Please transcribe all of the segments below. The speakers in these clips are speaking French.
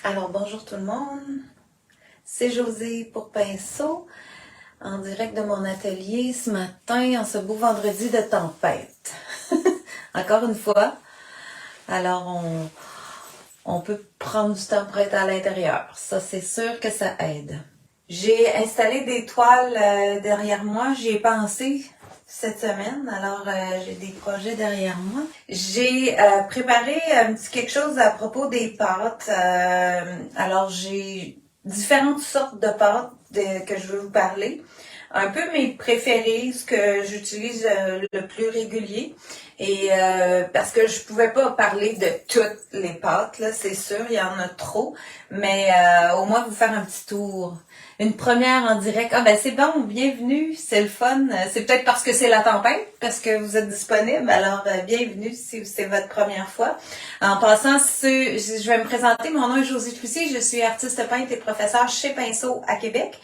Alors bonjour tout le monde, c'est Josée pour Pinceau, en direct de mon atelier ce matin, en ce beau vendredi de tempête. Encore une fois, alors on peut prendre du temps pour être à l'intérieur, ça c'est sûr que ça aide. J'ai installé des toiles derrière moi, j'y ai pensé cette semaine, alors j'ai des projets derrière moi. J'ai préparé un petit quelque chose à propos des pâtes. Alors j'ai différentes sortes de pâtes que je veux vous parler. Un peu mes préférés, ce que j'utilise le plus régulier. Et parce que je pouvais pas parler de toutes les pâtes, là, c'est sûr, il y en a trop. Mais au moins vous faire un petit tour. Une première en direct. Ah ben c'est bon, bienvenue, c'est le fun. C'est peut-être parce que c'est la tempête, parce que vous êtes disponible. Alors bienvenue si c'est votre première fois. En passant, je vais me présenter. Mon nom est Josie Trucy, je suis artiste peintre et professeure chez Pinceau à Québec.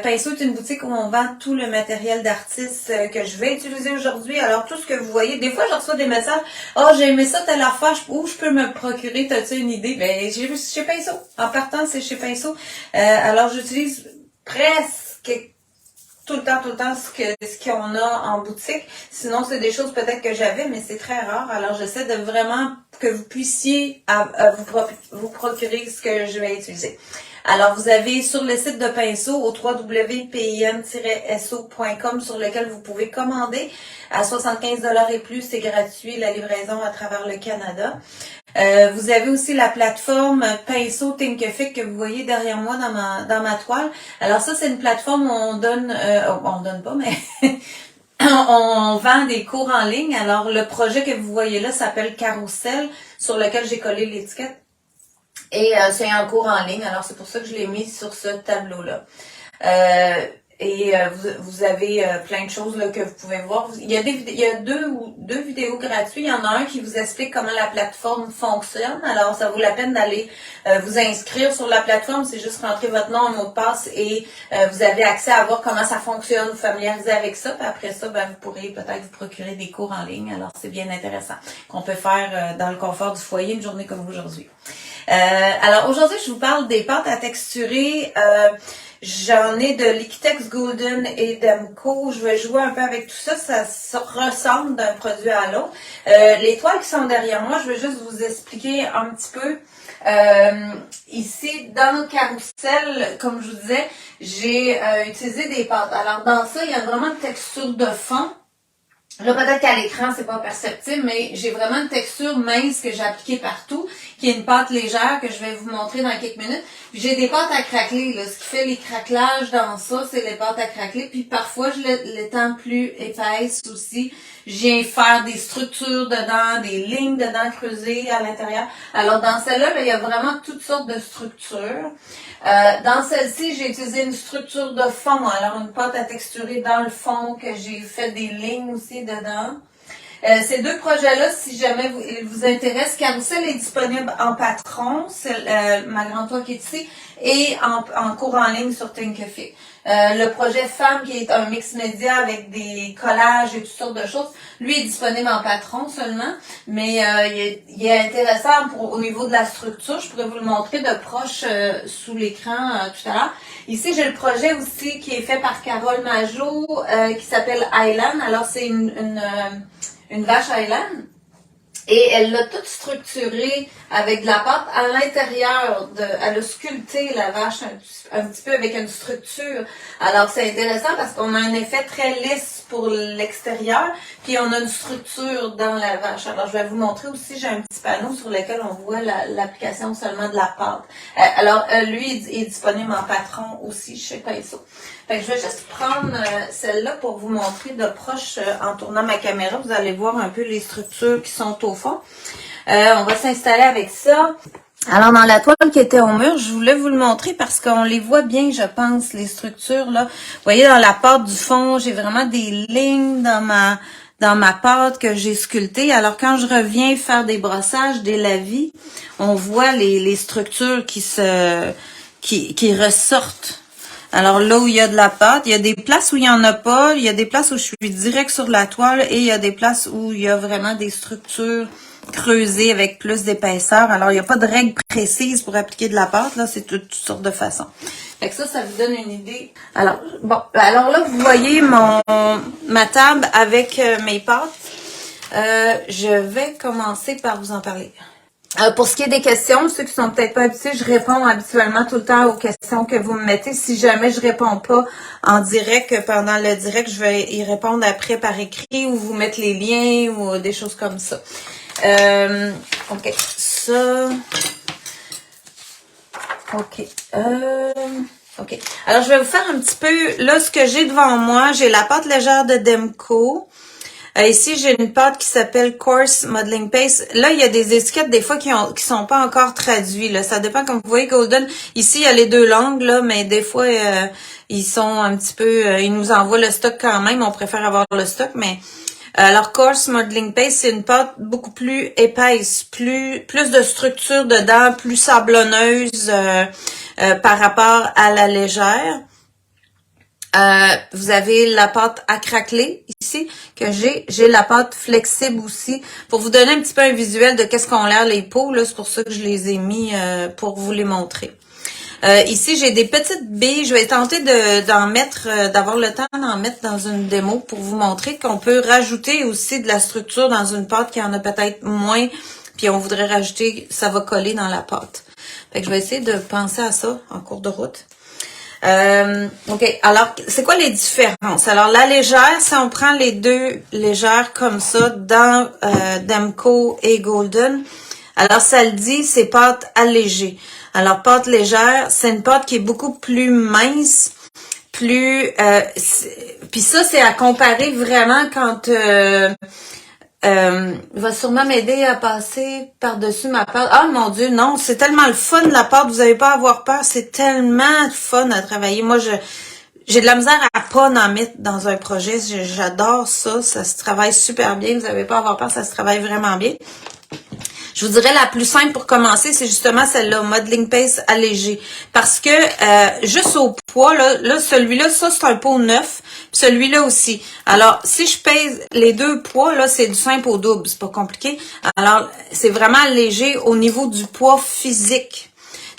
Pinceau est une boutique où on vend tout le matériel d'artiste que je vais utiliser aujourd'hui. Alors tout ce que vous voyez, des fois je reçois des messages. Oh j'ai aimé ça telle affaire, où je peux me procurer, t'as-tu une idée? Ben j'ai chez Pinceau. En partant c'est chez Pinceau. Alors j'utilise presque tout le temps ce qu'on a en boutique. Sinon, c'est des choses peut-être que j'avais, mais c'est très rare. Alors, j'essaie de vraiment que vous puissiez vous procurer ce que je vais utiliser. Alors, vous avez sur le site de Pinceau au www.pin-so.com sur lequel vous pouvez commander à 75$ et plus. C'est gratuit, la livraison à travers le Canada. Vous avez aussi la plateforme Pinceau Thinkific que vous voyez derrière moi dans ma toile. Alors ça, c'est une plateforme où on donne pas, mais on vend des cours en ligne. Alors le projet que vous voyez là s'appelle Carousel, sur lequel j'ai collé l'étiquette. Et c'est un cours en ligne, alors c'est pour ça que je l'ai mis sur ce tableau-là. Vous avez plein de choses là, que vous pouvez voir. Il y a deux vidéos gratuites. Il y en a un qui vous explique comment la plateforme fonctionne. Alors, ça vaut la peine d'aller vous inscrire sur la plateforme. C'est juste rentrer votre nom, un mot de passe et vous avez accès à voir comment ça fonctionne, vous familiariser avec ça. Puis après ça, vous pourrez peut-être vous procurer des cours en ligne. Alors, c'est bien intéressant qu'on peut faire dans le confort du foyer une journée comme aujourd'hui. Alors, aujourd'hui, je vous parle des pâtes à texturer. J'en ai de Liquitex Golden et d'Emco. Je vais jouer un peu avec tout ça. Ça ressemble d'un produit à l'autre. Les toiles qui sont derrière moi, je vais juste vous expliquer un petit peu. Ici, dans le carrousel, comme je vous disais, j'ai utilisé des pâtes. Alors, dans ça, il y a vraiment une texture de fond. Là, peut-être qu'à l'écran, c'est pas perceptible, mais j'ai vraiment une texture mince que j'ai appliquée partout, qui est une pâte légère que je vais vous montrer dans quelques minutes. Puis j'ai des pâtes à craqueler, là. Ce qui fait les craquelages dans ça, c'est les pâtes à craqueler. Puis parfois, je l'étends plus épaisse aussi. Je viens faire des structures dedans, des lignes dedans creusées à l'intérieur. Alors, dans celle-là, il y a vraiment toutes sortes de structures. Dans celle-ci, j'ai utilisé une structure de fond, alors une pâte à texturer dans le fond que j'ai fait des lignes aussi dedans. Ces deux projets-là, si jamais vous intéresse, Carousel est disponible en patron, c'est ma grande toile qui est ici, et en cours en ligne sur Thinkific. Le projet Femme, qui est un mix média avec des collages et toutes sortes de choses, lui est disponible en patron seulement, mais il est intéressant au niveau de la structure. Je pourrais vous le montrer de proche sous l'écran tout à l'heure. Ici, j'ai le projet aussi qui est fait par Carole Majot, qui s'appelle Highland. Alors, c'est une vache Highland. Et elle l'a toute structurée avec de la pâte à l'intérieur. Elle a sculpté la vache un petit peu avec une structure. Alors, c'est intéressant parce qu'on a un effet très lisse pour l'extérieur, puis on a une structure dans la vache. Alors, je vais vous montrer aussi, j'ai un petit panneau sur lequel on voit l'application seulement de la pâte. Alors, lui est disponible en patron aussi chez Pinceau. Fait que je vais juste prendre celle-là pour vous montrer de proche en tournant ma caméra. Vous allez voir un peu les structures qui sont au fond. On va s'installer avec ça. Alors, dans la toile qui était au mur, je voulais vous le montrer parce qu'on les voit bien, je pense, les structures, là. Vous voyez, dans la pâte du fond, j'ai vraiment des lignes dans ma pâte que j'ai sculptée. Alors, quand je reviens faire des brossages, des lavis, on voit les structures qui ressortent. Alors là où il y a de la pâte, il y a des places où il n'y en a pas, il y a des places où je suis direct sur la toile et il y a des places où il y a vraiment des structures creuser avec plus d'épaisseur. Alors, il n'y a pas de règle précise pour appliquer de la pâte, là, c'est toutes sortes de façons. Fait que ça vous donne une idée. Alors, bon, alors là, vous voyez ma table avec mes pâtes. Je vais commencer par vous en parler. Pour ce qui est des questions, ceux qui sont peut-être pas habitués, je réponds habituellement tout le temps aux questions que vous me mettez. Si jamais je réponds pas en direct, pendant le direct, je vais y répondre après par écrit ou vous mettre les liens ou des choses comme ça. OK. Ça. OK. OK. Alors, je vais vous faire un petit peu, là, ce que j'ai devant moi, j'ai la pâte légère de Demco. Ici, j'ai une pâte qui s'appelle Coarse Modeling Paste. Là, il y a des étiquettes des fois qui sont pas encore traduites. Là. Ça dépend, comme vous voyez, Golden. Ici, il y a les deux langues, là, mais des fois, ils sont un petit peu... ils nous envoient le stock quand même. On préfère avoir le stock, mais... alors, Coarse Modeling Paste, c'est une pâte beaucoup plus épaisse, plus de structure dedans, plus sablonneuse par rapport à la légère. Vous avez la pâte à craqueler ici que j'ai la pâte flexible aussi pour vous donner un petit peu un visuel de qu'est-ce qu'ont l'air les pots là, c'est pour ça que je les ai mis pour vous les montrer. Ici j'ai des petites billes, je vais tenter d'en mettre d'avoir le temps d'en mettre dans une démo pour vous montrer qu'on peut rajouter aussi de la structure dans une pâte qui en a peut-être moins puis on voudrait rajouter, ça va coller dans la pâte. Fait que je vais essayer de penser à ça en cours de route. OK. Alors, c'est quoi les différences? Alors, la légère, si on prend les deux légères comme ça dans Demco et Golden, alors ça le dit, c'est pâte allégée. Alors, pâte légère, c'est une pâte qui est beaucoup plus mince, plus... puis ça, c'est à comparer vraiment quand... il va sûrement m'aider à passer par-dessus ma pâte. Ah mon Dieu, non, c'est tellement le fun la pâte, vous n'avez pas à avoir peur, c'est tellement fun à travailler. Moi, j'ai de la misère à pas en mettre dans un projet, j'adore ça, ça se travaille super bien, vous n'avez pas à avoir peur, ça se travaille vraiment bien. Je vous dirais la plus simple pour commencer, c'est justement celle-là, Modeling Paste allégé. Parce que juste au poids, là celui-là, ça c'est un pot neuf, puis celui-là aussi. Alors, si je pèse les deux poids, là, c'est du simple au double, c'est pas compliqué. Alors, c'est vraiment léger au niveau du poids physique.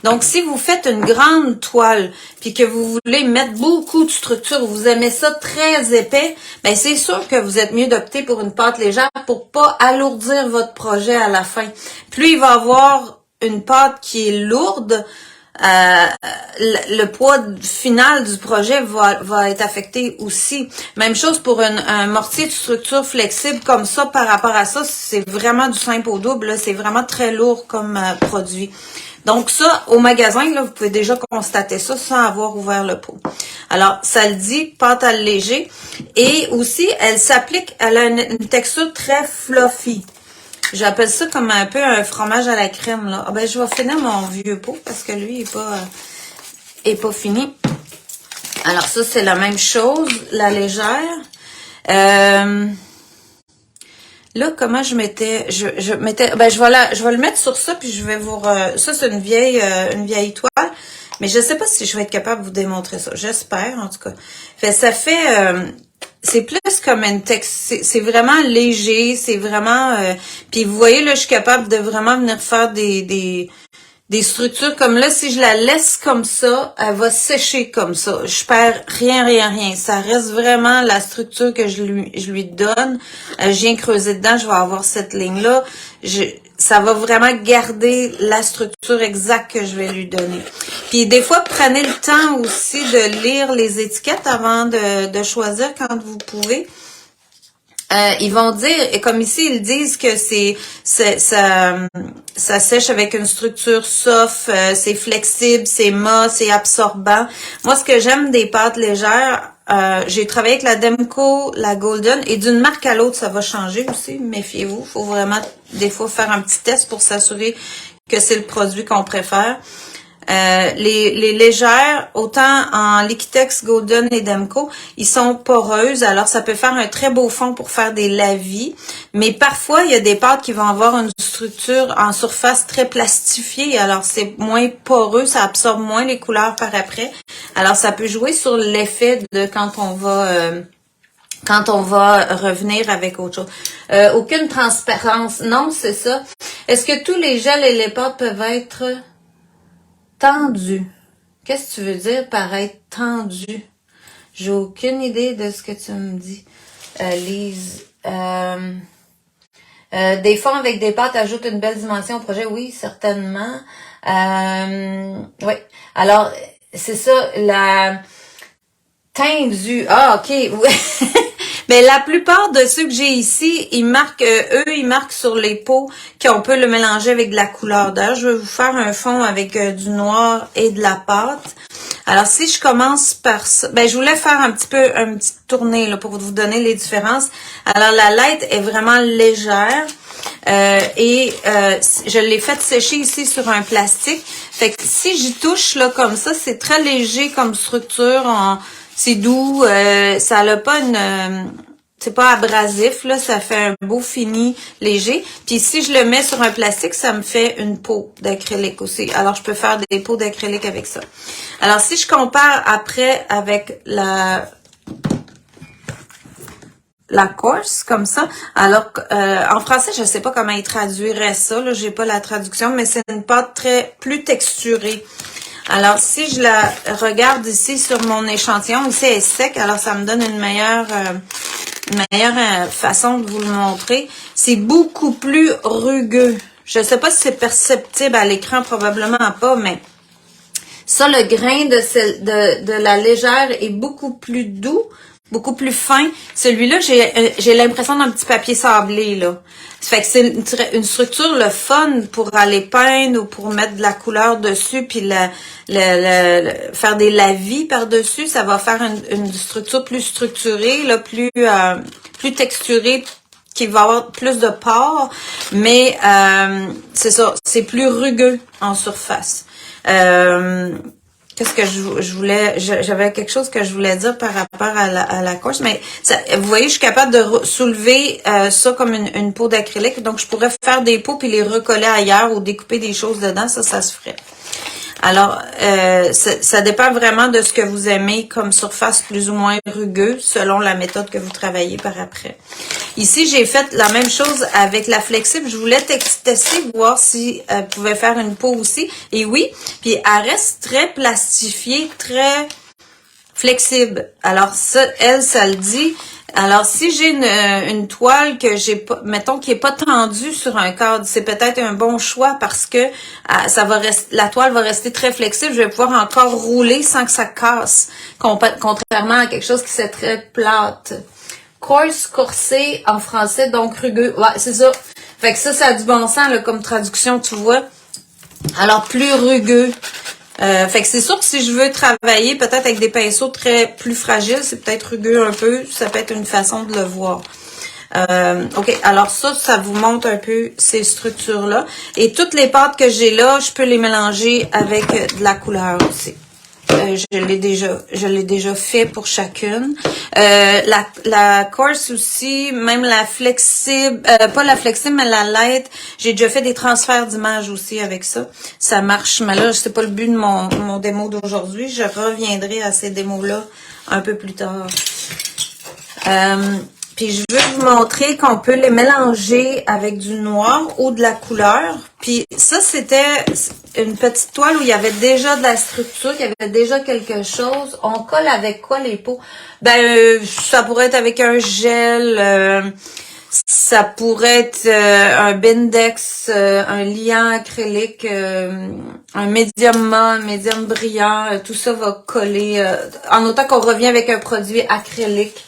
Donc, si vous faites une grande toile, puis que vous voulez mettre beaucoup de structure, vous aimez ça très épais, ben c'est sûr que vous êtes mieux d'opter pour une pâte légère pour pas alourdir votre projet à la fin. Plus il va avoir une pâte qui est lourde, le poids final du projet va être affecté aussi. Même chose pour un mortier de structure flexible comme ça par rapport à ça, c'est vraiment du simple au double, c'est vraiment très lourd comme produit. Donc ça, au magasin, là, vous pouvez déjà constater ça sans avoir ouvert le pot. Alors, ça le dit, pâte allégée. Et aussi, elle s'applique, elle a une texture très fluffy. J'appelle ça comme un peu un fromage à la crème, là. Ah ben, je vais finir mon vieux pot parce que lui, il est pas fini. Alors ça, c'est la même chose, la légère. Là, comment je mettais, je mettais, ben je vais le mettre sur ça puis je vais vous, ça c'est une vieille toile, mais je sais pas si je vais être capable de vous démontrer ça. J'espère en tout cas. Fait ça fait, c'est plus comme une texte, c'est vraiment léger, c'est vraiment, puis vous voyez là, je suis capable de vraiment venir faire des structures comme là, si je la laisse comme ça, elle va sécher comme ça. Je perds rien. Ça reste vraiment la structure que je lui donne. Je viens creuser dedans, je vais avoir cette ligne-là. Ça va vraiment garder la structure exacte que je vais lui donner. Puis des fois, prenez le temps aussi de lire les étiquettes avant de choisir quand vous pouvez. Ils vont dire, et comme ici, ils disent que ça sèche avec une structure soft, c'est flexible, c'est mat, c'est absorbant. Moi, ce que j'aime des pâtes légères, j'ai travaillé avec la Demco, la Golden, et d'une marque à l'autre, ça va changer aussi, méfiez-vous. Faut vraiment, des fois, faire un petit test pour s'assurer que c'est le produit qu'on préfère. Les légères, autant en Liquitex, Golden et Demco, ils sont poreuses, alors ça peut faire un très beau fond pour faire des lavis, mais parfois il y a des pâtes qui vont avoir une structure en surface très plastifiée, alors c'est moins poreux, ça absorbe moins les couleurs par après, alors ça peut jouer sur l'effet de quand on va revenir avec autre chose. aucune transparence. Non, c'est ça. Est-ce que tous les gels et les pâtes peuvent être tendus? Qu'est-ce que tu veux dire par être tendu? J'ai aucune idée de ce que tu me dis, Lise. Des fonds avec des pâtes ajoutent une belle dimension au projet. Oui, certainement. Oui. Alors, c'est ça, la tendue. Ah, ok. Oui. Mais la plupart de ceux que j'ai ici, ils marquent, ils marquent sur les pots qu'on peut le mélanger avec de la couleur. D'ailleurs, je vais vous faire un fond avec du noir et de la pâte. Alors, si je commence par ça, ben, je voulais faire une petite tournée là, pour vous donner les différences. Alors, la lettre est vraiment légère. Je l'ai fait sécher ici sur un plastique. Fait que si j'y touche là comme ça, c'est très léger comme structure. C'est doux. Ça n'a pas c'est pas abrasif, là, ça fait un beau fini léger. Puis si je le mets sur un plastique, ça me fait une peau d'acrylique aussi. Alors, je peux faire des peaux d'acrylique avec ça. Alors, si je compare après avec la course, comme ça, alors en français, je sais pas comment ils traduiraient ça, là, j'ai pas la traduction, mais c'est une pâte plus texturée. Alors, si je la regarde ici sur mon échantillon, ici elle est sec, alors ça me donne une meilleure façon de vous le montrer. C'est beaucoup plus rugueux. Je sais pas si c'est perceptible à l'écran, probablement pas, mais ça, le grain de la légère est beaucoup plus doux, beaucoup plus fin. Celui-là, j'ai l'impression d'un petit papier sablé, là. Ça fait que c'est une structure, le fun pour aller peindre ou pour mettre de la couleur dessus, puis faire des lavis par-dessus. Ça va faire une structure plus structurée, là, plus texturée, qui va avoir plus de pores, mais c'est ça, c'est plus rugueux en surface. Qu'est-ce que je voulais, j'avais quelque chose que je voulais dire par rapport à la course, mais ça, vous voyez, je suis capable de soulever ça comme une peau d'acrylique, donc je pourrais faire des peaux puis les recoller ailleurs ou découper des choses dedans, ça se ferait. Alors, ça dépend vraiment de ce que vous aimez comme surface plus ou moins rugueuse selon la méthode que vous travaillez par après. Ici, j'ai fait la même chose avec la flexible. Je voulais tester, voir si elle pouvait faire une peau aussi. Et oui, puis elle reste très plastifiée, très flexible. Alors ça, ça le dit. Alors, si j'ai une toile que j'ai pas, mettons, qui est pas tendue sur un cadre, c'est peut-être un bon choix parce que la toile va rester très flexible. Je vais pouvoir encore rouler sans que ça casse, contrairement à quelque chose qui c'est très plate. Course, corsé en français, donc rugueux. Ouais, c'est ça. Fait que ça a du bon sens là, comme traduction, tu vois. Alors, plus rugueux. Fait que c'est sûr que si je veux travailler peut-être avec des pinceaux plus fragiles, c'est peut-être rugueux un peu, ça peut être une façon de le voir. OK, alors ça vous montre un peu ces structures-là. Et toutes les pâtes que j'ai là, je peux les mélanger avec de la couleur aussi. Je l'ai déjà fait pour chacune. La course aussi, même la flexible, pas la flexible, mais la light, j'ai déjà fait des transferts d'images aussi avec ça. Ça marche, mais là, c'est pas le but de mon démo d'aujourd'hui. Je reviendrai à ces démos-là un peu plus tard. Puis je veux vous montrer qu'on peut les mélanger avec du noir ou de la couleur. Puis ça, c'était une petite toile où il y avait déjà de la structure, il y avait déjà quelque chose. On colle avec quoi les peaux? Ben, ça pourrait être avec un gel, ça pourrait être un Bindex, un liant acrylique, un médium mat, un médium brillant. Tout ça va coller, en autant qu'on revient avec un produit acrylique.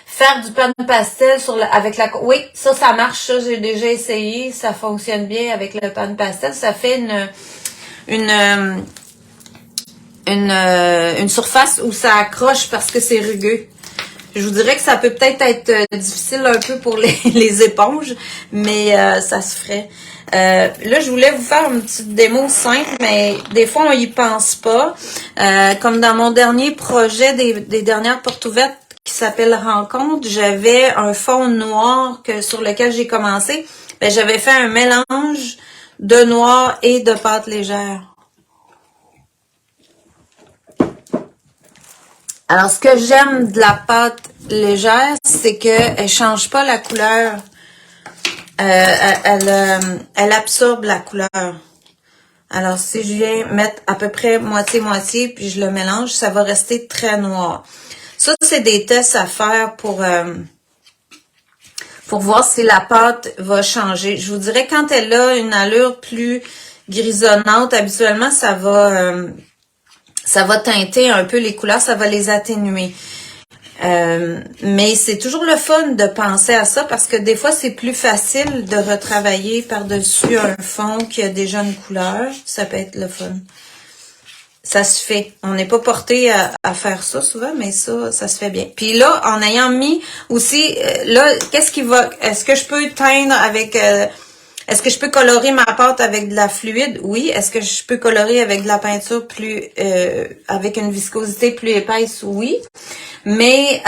Faire du pan pastel avec la... Oui, ça marche, ça, j'ai déjà essayé. Ça fonctionne bien avec le pan pastel. Ça fait une surface où ça accroche parce que c'est rugueux. Je vous dirais que ça peut peut-être être difficile un peu pour les éponges, mais ça se ferait. Là, je voulais vous faire une petite démo simple, mais des fois, on y pense pas. Comme dans mon dernier projet des dernières portes ouvertes, qui s'appelle Rencontre, j'avais un fond noir sur lequel j'ai commencé. Ben, j'avais fait un mélange de noir et de pâte légère. Alors, ce que j'aime de la pâte légère, c'est qu'elle change pas la couleur elle absorbe la couleur. Alors, si je viens mettre à peu près moitié-moitié, puis je le mélange, ça va rester très noir. Ça, c'est des tests à faire pour voir si la pâte va changer. Je vous dirais, quand elle a une allure plus grisonnante, habituellement, ça va teinter un peu les couleurs, ça va les atténuer. Mais c'est toujours le fun de penser à ça parce que des fois, c'est plus facile de retravailler par-dessus un fond qui a déjà une couleur. Ça peut être le fun. Ça se fait. On n'est pas porté à faire ça souvent, mais ça se fait bien. Puis là, en ayant mis aussi, là, est-ce que je peux teindre avec, est-ce que je peux colorer ma pâte avec de la fluide? Oui. Est-ce que je peux colorer avec de la peinture avec une viscosité plus épaisse? Oui. Mais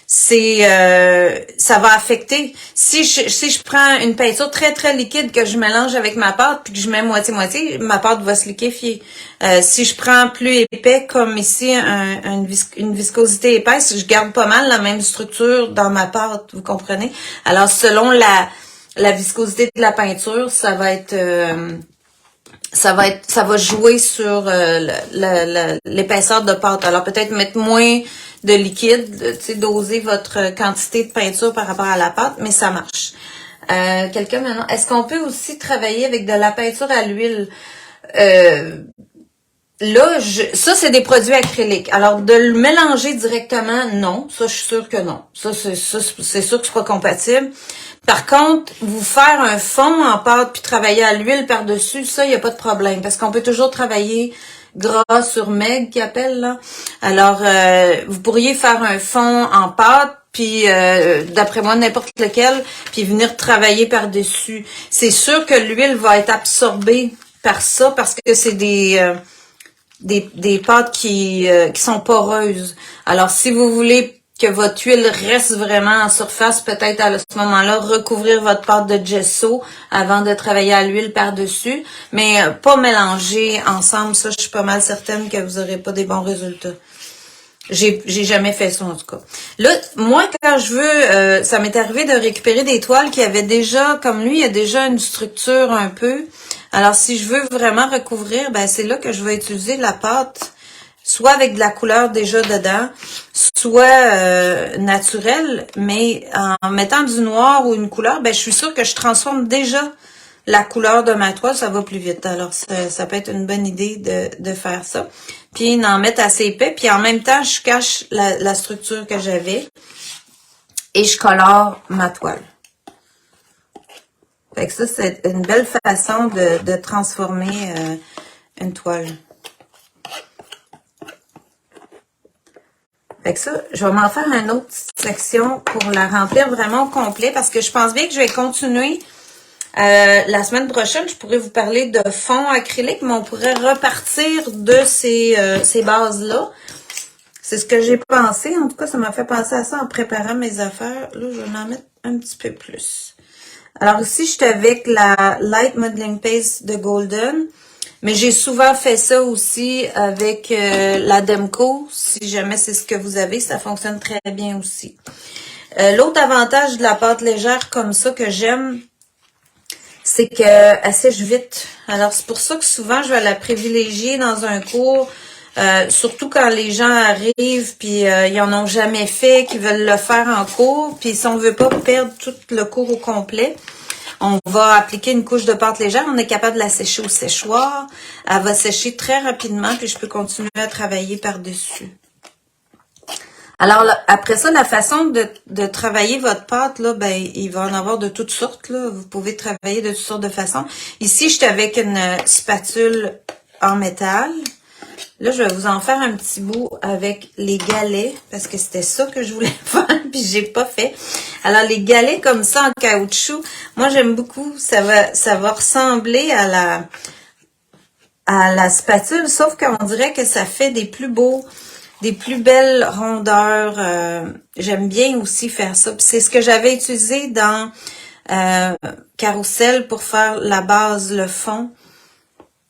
ça va affecter. Si je prends une peinture très très liquide que je mélange avec ma pâte puis que je mets moitié-moitié, ma pâte va se liquéfier. Si je prends plus épais comme ici une viscosité épaisse, je garde pas mal la même structure dans ma pâte, vous comprenez? Alors selon la viscosité de la peinture, ça va jouer sur l'épaisseur de pâte. Alors peut-être mettre moins de liquide, tu sais, doser votre quantité de peinture par rapport à la pâte, mais ça marche. Quelqu'un maintenant, est-ce qu'on peut aussi travailler avec de la peinture à l'huile? Là, ça, c'est des produits acryliques. Alors, de le mélanger directement, non. Ça, je suis sûre que non. Ça, c'est sûr que c'est pas compatible. Par contre, vous faire un fond en pâte puis travailler à l'huile par-dessus, ça, il n'y a pas de problème. Parce qu'on peut toujours travailler gras sur maigre, qui appelle, là. Alors, vous pourriez faire un fond en pâte, puis d'après moi, n'importe lequel, puis venir travailler par-dessus. C'est sûr que l'huile va être absorbée par ça, parce que c'est des pâtes qui sont poreuses. Alors, si vous voulez que votre huile reste vraiment en surface, peut-être à ce moment-là, recouvrir votre pâte de gesso avant de travailler à l'huile par-dessus, mais pas mélanger ensemble. Ça, je suis pas mal certaine que vous n'aurez pas des bons résultats. J'ai jamais fait ça, en tout cas. Là, moi, quand je veux, ça m'est arrivé de récupérer des toiles qui avaient déjà, comme lui, il y a déjà une structure un peu. Alors, si je veux vraiment recouvrir, ben c'est là que je vais utiliser la pâte, soit avec de la couleur déjà dedans, soit naturelle, mais en mettant du noir ou une couleur, ben je suis sûre que je transforme déjà la couleur de ma toile, ça va plus vite. Alors, ça peut être une bonne idée de faire ça. Puis, d'en mettre assez épais. Puis, en même temps, je cache la structure que j'avais et je colore ma toile. Fait que ça, c'est une belle façon de transformer une toile. Fait que ça, je vais m'en faire une autre section pour la remplir vraiment au complet parce que je pense bien que je vais continuer. La semaine prochaine, je pourrais vous parler de fond acrylique, mais on pourrait repartir de ces bases-là. C'est ce que j'ai pensé. En tout cas, ça m'a fait penser à ça en préparant mes affaires. Là, je vais en mettre un petit peu plus. Alors ici, je suis avec la Light Modeling Paste de Golden. Mais j'ai souvent fait ça aussi avec la Demco. Si jamais c'est ce que vous avez, ça fonctionne très bien aussi. L'autre avantage de la pâte légère comme ça que j'aime, c'est qu'elle sèche vite. Alors, c'est pour ça que souvent, je vais la privilégier dans un cours, surtout quand les gens arrivent puis ils en ont jamais fait, qu'ils veulent le faire en cours. Puis si on veut pas perdre tout le cours au complet, on va appliquer une couche de pâte légère. On est capable de la sécher au séchoir. Elle va sécher très rapidement, puis je peux continuer à travailler par-dessus. Alors, là, après ça, la façon de travailler votre pâte, là, ben, il va en avoir de toutes sortes, là. Vous pouvez travailler de toutes sortes de façons. Ici, j'étais avec une spatule en métal. Là, je vais vous en faire un petit bout avec les galets, parce que c'était ça que je voulais faire, puis j'ai pas fait. Alors, les galets comme ça en caoutchouc, moi, j'aime beaucoup. Ça va ressembler à la spatule, sauf qu'on dirait que ça fait des plus belles rondeurs. J'aime bien aussi faire ça. Puis c'est ce que j'avais utilisé dans Carousel pour faire la base, le fond.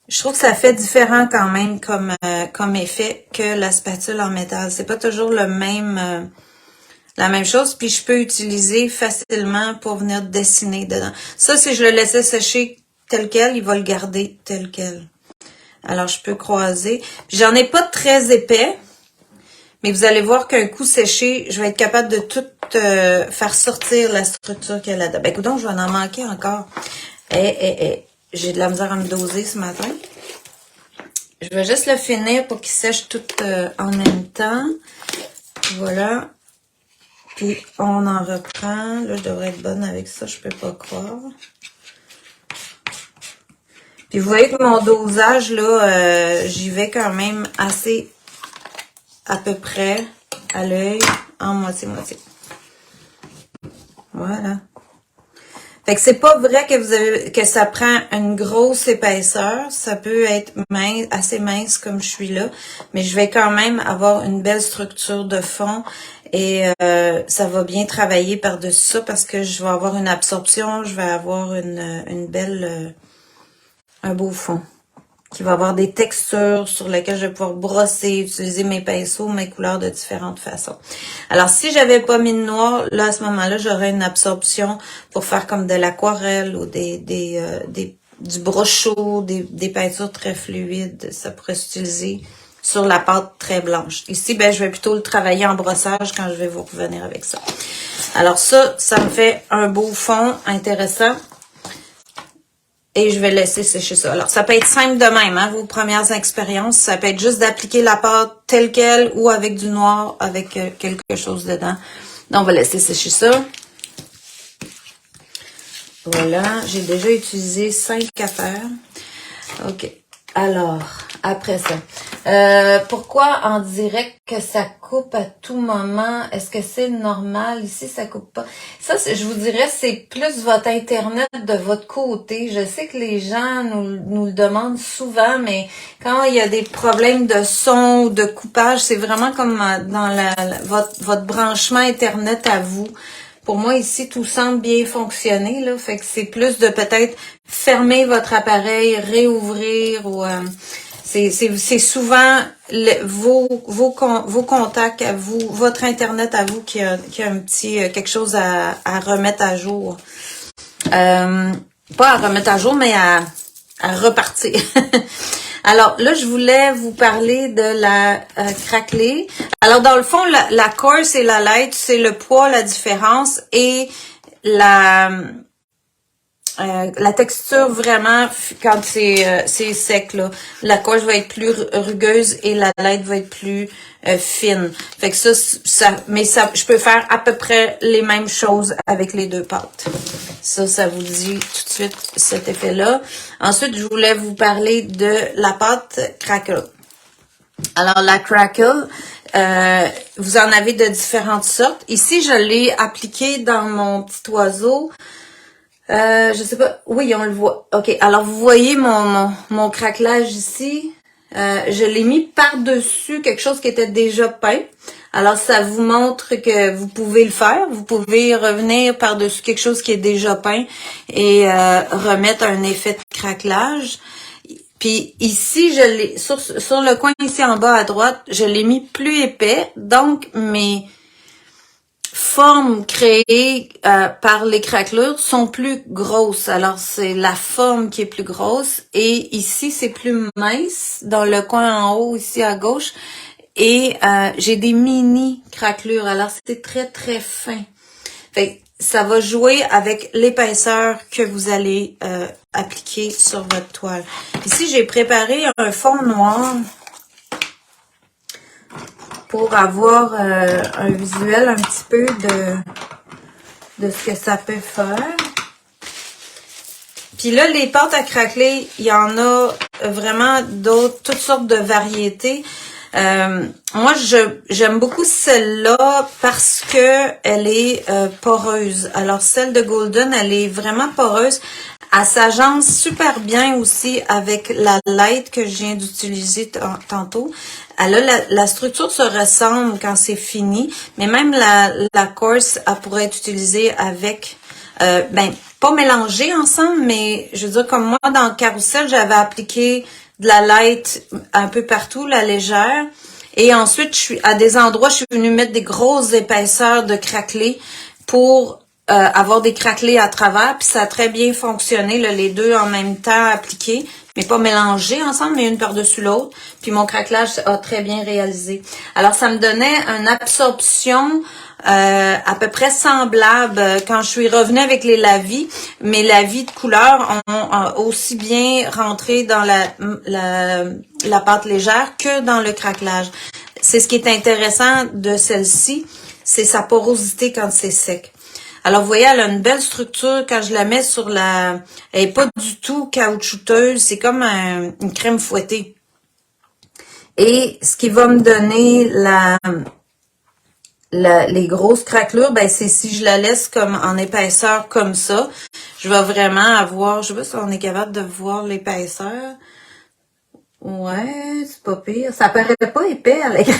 Je trouve que ça fait différent quand même comme effet que la spatule en métal. C'est pas toujours le même la même chose, puis je peux utiliser facilement pour venir dessiner dedans. Ça, si je le laissais sécher tel quel, il va le garder tel quel. Alors, je peux croiser. J'en ai pas très épais, mais vous allez voir qu'un coup séché, je vais être capable de tout faire sortir la structure qu'il y a là-dedans. Ben, écoute, je vais en manquer encore. J'ai de la misère à me doser ce matin. Je vais juste le finir pour qu'il sèche tout en même temps. Voilà. Puis, on en reprend. Là, je devrais être bonne avec ça, je peux pas croire. Puis, vous voyez que mon dosage, là, j'y vais quand même assez à peu près à l'œil, en moitié-moitié. Voilà. Fait que c'est pas vrai que ça prend une grosse épaisseur. Ça peut être mince, assez mince comme je suis là. Mais je vais quand même avoir une belle structure de fond. Et ça va bien travailler par-dessus ça parce que je vais avoir une absorption. Je vais avoir une belle... un beau fond. Qui va avoir des textures sur lesquelles je vais pouvoir brosser, utiliser mes pinceaux, mes couleurs de différentes façons. Alors, si j'avais pas mis de noir, là, à ce moment-là, j'aurais une absorption pour faire comme de l'aquarelle ou du brochot, des peintures très fluides. Ça pourrait s'utiliser sur la pâte très blanche. Ici, ben, je vais plutôt le travailler en brossage quand je vais vous revenir avec ça. Alors ça me fait un beau fond intéressant. Et je vais laisser sécher ça. Alors, ça peut être simple de même, hein, vos premières expériences. Ça peut être juste d'appliquer la pâte telle quelle ou avec du noir, avec quelque chose dedans. Donc, on va laisser sécher ça. Voilà, j'ai déjà utilisé 5 affaires. OK. Alors, après ça. Pourquoi en direct que ça coupe à tout moment? Est-ce que c'est normal? Ici, ça coupe pas. Ça, je vous dirais, c'est plus votre Internet de votre côté. Je sais que les gens nous le demandent souvent, mais quand il y a des problèmes de son ou de coupage, c'est vraiment comme dans votre branchement Internet à vous. Pour moi, ici, tout semble bien fonctionner, là. Fait que c'est plus de peut-être fermer votre appareil, réouvrir ou c'est souvent vos contacts à vous, votre Internet à vous qui a un petit quelque chose à remettre à jour. Pas à remettre à jour, mais à repartir. Alors là, je voulais vous parler de la craquelée. Alors dans le fond, la coarse et la light, c'est le poids, la différence et la texture vraiment quand c'est sec là. La coarse va être plus rugueuse et la light va être plus fine. Fait que je peux faire à peu près les mêmes choses avec les deux pâtes. Ça vous dit tout de suite cet effet-là. Ensuite, je voulais vous parler de la pâte crackle. Alors, la crackle, vous en avez de différentes sortes. Ici, je l'ai appliquée dans mon petit oiseau. Je sais pas. Oui, on le voit. OK. Alors, vous voyez mon craquelage ici. Je l'ai mis par-dessus quelque chose qui était déjà peint. Alors, ça vous montre que vous pouvez le faire. Vous pouvez revenir par-dessus quelque chose qui est déjà peint et remettre un effet de craquelage. Puis ici, je l'ai sur le coin ici en bas à droite, je l'ai mis plus épais. Donc, mes formes créées par les craquelures sont plus grosses. Alors, c'est la forme qui est plus grosse. Et ici, c'est plus mince dans le coin en haut, ici à gauche. Et j'ai des mini craquelures. Alors, c'est très, très fin. Fait que ça va jouer avec l'épaisseur que vous allez appliquer sur votre toile. Ici, j'ai préparé un fond noir pour avoir un visuel un petit peu de ce que ça peut faire. Puis là, les pâtes à craqueler, il y en a vraiment toutes sortes de variétés. Moi, j'aime beaucoup celle-là parce que elle est poreuse. Alors, celle de Golden, elle est vraiment poreuse. Elle s'agence super bien aussi avec la light que je viens d'utiliser tantôt. Elle a la structure se ressemble quand c'est fini, mais même la coarse, elle pourrait être utilisée avec, pas mélangée ensemble, mais je veux dire, comme moi, dans le carrousel, j'avais appliqué de la light un peu partout, la légère. Et ensuite, à des endroits, je suis venue mettre des grosses épaisseurs de craquelé pour avoir des craquelés à travers. Puis ça a très bien fonctionné, là, les deux en même temps appliqués, mais pas mélangés ensemble, mais une par-dessus l'autre. Puis mon craquelage a très bien réalisé. Alors, ça me donnait une absorption à peu près semblable quand je suis revenue avec les lavis. Mes lavis de couleur ont aussi bien rentré dans la pâte légère que dans le craquelage. C'est ce qui est intéressant de celle-ci, c'est sa porosité quand c'est sec. Alors, vous voyez, elle a une belle structure. Quand je la mets sur elle est pas du tout caoutchouteuse. C'est comme une crème fouettée. Et ce qui va me donner les grosses craquelures, ben c'est si je la laisse comme en épaisseur comme ça. Je vais vraiment avoir, je sais pas si on est capable de voir l'épaisseur. Ouais, c'est pas pire. Ça paraît pas épais à l'écran.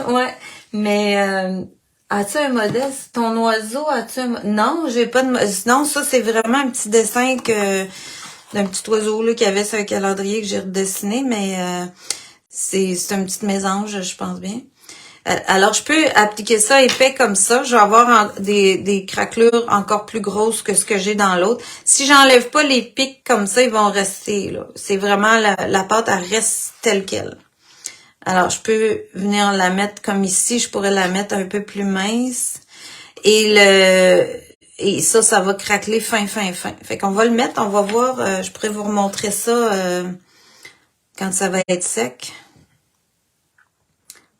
Ouais, mais as-tu un modèle? Ton oiseau, as-tu un... Non, j'ai pas de... Non, ça, c'est vraiment un petit dessin d'un petit oiseau là qu'il y avait sur un calendrier que j'ai redessiné, mais c'est un petit mésange, je pense bien. Alors, je peux appliquer ça épais comme ça. Je vais avoir des craquelures encore plus grosses que ce que j'ai dans l'autre. Si j'enlève pas les pics comme ça, ils vont rester là. C'est vraiment la pâte, elle reste telle qu'elle. Alors, je peux venir la mettre comme ici. Je pourrais la mettre un peu plus mince. Et ça va craqueler fin. Fait qu'on va le mettre, on va voir. Je pourrais vous remontrer ça quand ça va être sec.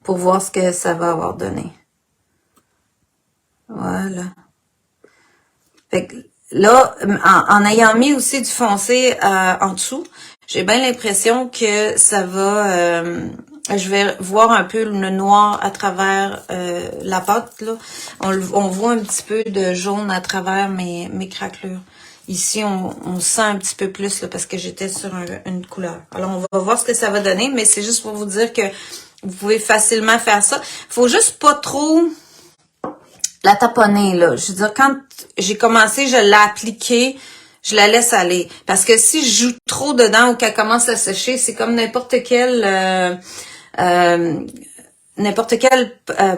Pour voir ce que ça va avoir donné. Voilà. Fait que là, en ayant mis aussi du foncé en dessous, j'ai bien l'impression que ça va... je vais voir un peu le noir à travers la pâte. Là. On voit un petit peu de jaune à travers mes craquelures. Ici, on sent un petit peu plus là, parce que j'étais sur une couleur. Alors, on va voir ce que ça va donner, mais c'est juste pour vous dire que vous pouvez facilement faire ça. Faut juste pas trop la taponner, là. Je veux dire, quand j'ai commencé, je l'ai appliquée, je la laisse aller. Parce que si je joue trop dedans ou qu'elle commence à sécher, c'est comme n'importe quelle